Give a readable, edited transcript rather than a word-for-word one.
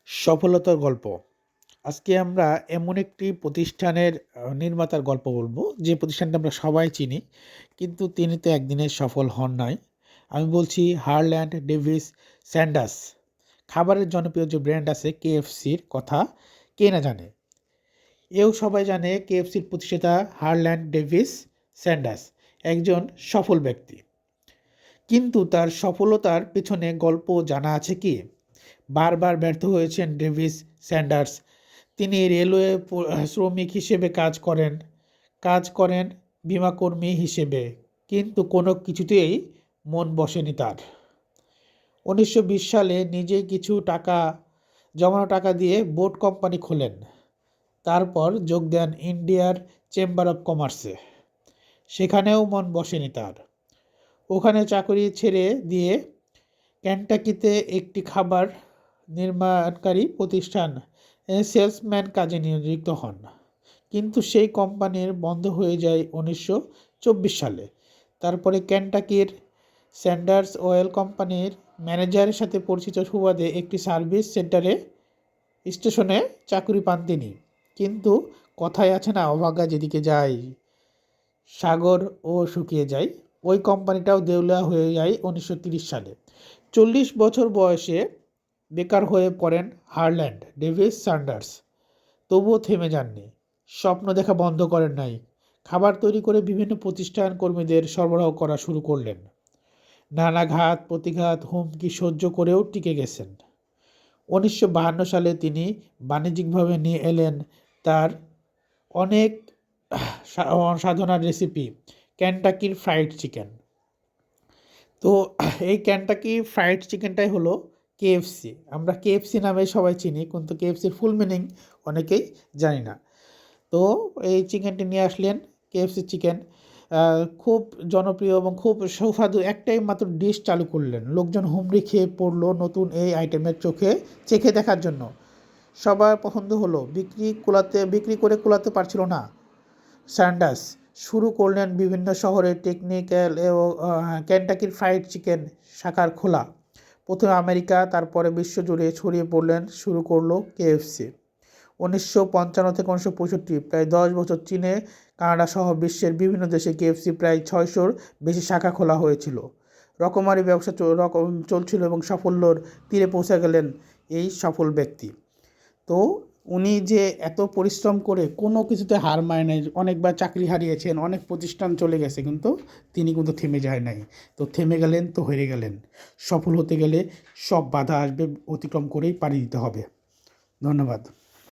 সফলতার গল্প। আজকে আমরা এমন একটি প্রতিষ্ঠানের নির্মাতার গল্প বলবো, যে প্রতিষ্ঠানটা আমরা সবাই চিনি, কিন্তু তিনি তো একদিনে সফল হন নাই। আমি বলছি হারল্যান্ড ডেভিস স্যান্ডার্স। খাবারের জনপ্রিয় যে ব্র্যান্ড আছে কেএফসির কথা কে না জানে। এও সবাই জানে কেএফসির প্রতিষ্ঠাতা হারল্যান্ড ডেভিস স্যান্ডার্স একজন সফল ব্যক্তি। কিন্তু তার সফলতার পেছনে গল্প জানা আছে কি? বারবার ব্যর্থ হয়েছেন ডেভিস স্যান্ডার্স। তিনি রেলওয়ে শ্রমিক হিসেবে কাজ করেন বীমাকর্মী হিসেবে, কিন্তু কোনো কিছুতেই মন বসেনি তার। 1920 সালে নিজেই কিছু জমানো টাকা দিয়ে বোট কোম্পানি খোলেন। তারপর যোগ দেন ইন্ডিয়ার চেম্বার অফ কমার্সে। সেখানেও মন বসেনি তার। ওখানে চাকরি ছেড়ে দিয়ে কেন্টাকিতে একটি খাবার নির্মাণকারী প্রতিষ্ঠান সেলসম্যান কাজে নিয়োজিত হন। কিন্তু সেই কোম্পানির বন্ধ হয়ে যায় 1924 সালে। তারপরে কেন্টাকির স্যান্ডার্স অয়েল কোম্পানির ম্যানেজারের সাথে পরিচিত সুবাদে একটি সার্ভিস স্টেশনে চাকরি পান তিনি। কিন্তু কথায় আছে না, অভাগা যেদিকে যায় সাগর ও শুকিয়ে যায়। ওই কোম্পানিটাও দেউলিয়া হয়ে যায় 1930 সালে। 40 বছর বয়সে বেকার হয়ে পড়েন হারল্যান্ড ডেভিস স্যান্ডার্স। তবুও থেমে যাননি, স্বপ্ন দেখা বন্ধ করেন নাই। খাবার তৈরি করে বিভিন্ন প্রতিষ্ঠান কর্মীদের সরবরাহ করা শুরু করলেন। নানা ঘাত প্রতিঘাত হুমকি সহ্য করেও টিকে গেছেন। 1952 সালে তিনি বাণিজ্যিকভাবে নিয়ে এলেন তার অনেক সাধনার রেসিপি, কেন্টাকির ফ্রাইড চিকেন। তো এই কেন্টাকি ফ্রাইড চিকেনটাই হলো কেএফসি। আমরা কেএফসি নামে সবাই চিনি, কিন্তু কেএফসির ফুল মিনিং অনেকেই জানি না। তো এই চিকেনটি নিয়ে আসলেন, কেএফসি চিকেন। খুব জনপ্রিয় এবং খুব সুস্বাদু একটাই মাত্র ডিশ চালু করলেন। লোকজন হুমড়ি খেয়ে পড়লো নতুন এই আইটেমের চেখে দেখার জন্য। সবার পছন্দ হলো, বিক্রি করে কুলাতে পারছিল না স্যান্ডার্স। শুরু করলেন বিভিন্ন শহরে টেকনিক্যাল এবং কেন্টাকির ফ্রাইড চিকেন শাখার খোলা। প্রথমে আমেরিকা, তারপরে বিশ্বজুড়ে ছড়িয়ে শুরু করলো কেএফসি। 1955 থেকে 1965, প্রায় 10 বছর চীনে, কানাডা সহ বিশ্বের বিভিন্ন দেশে কেএফসি প্রায় 600-র বেশি শাখা খোলা হয়েছিল। রকমারি ব্যবসা চলছিল এবং সাফল্যর তীরে পৌঁছে গেলেন এই সফল ব্যক্তি। তো উনি যে এত পরিশ্রম করে কোনো কিছুতে হার মানে নাই, অনেকবার চাকরি হারিয়েছেন, অনেক প্রতিষ্ঠান চলে গেছে, কিন্তু তিনি কিন্তু থেমে যায় নাই। তো থেমে গেলেন তো হেরে গেলেন। সফল হতে গেলে সব বাধা আসবে, অতিক্রম করেই পাড়ি দিতে হবে। ধন্যবাদ।